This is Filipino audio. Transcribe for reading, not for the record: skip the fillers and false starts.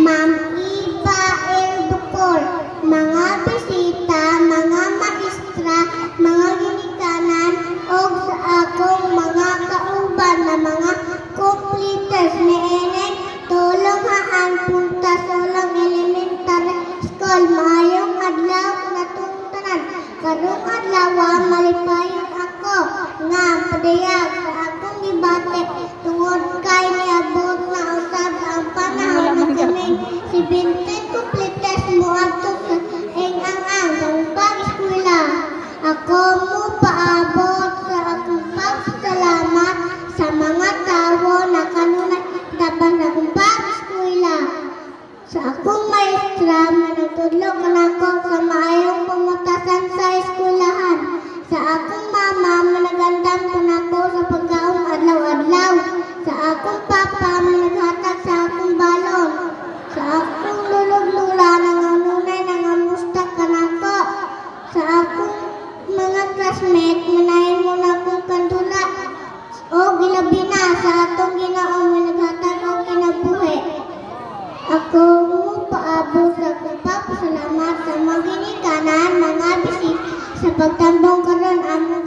Ma'am Iba Eldukor, mga bisita, mga maestra, mga ginikanan, o sa akong mga kauban na mga completers ni Eneng tulong haan punta Solang Elementary School. Maayong adlaw natong tanan. Karong adlaw malipayon ako nga padayag sa akong gibate tungod kay niabot na usab ang panahon na kaming si Vincent completes mo adto sa ang sa pag-eskwela. Ako mo paabot sa akong pagsalamat sa mga tawo na kanunay dapat sa akong pag-eskwela. Sa akong maestra, managtudlo kanako sa maayong pamutasan sa eskwelahan. Sa akong mama, managandam kanako sa pagkaon adlaw-adlaw. Sa akong papa, managhatag sa akong balon. Sa akong lulog-lula, nanganunay nangamusta kanako. Sa akong mga classmate, manahin mo na akong kandula. O gilabi na sa atong ginaong managhatag o kinabuhi. Ako mo paabot sa akong pagpasalamat sa mga ginikanan, mga bisit sa pagtambong karon among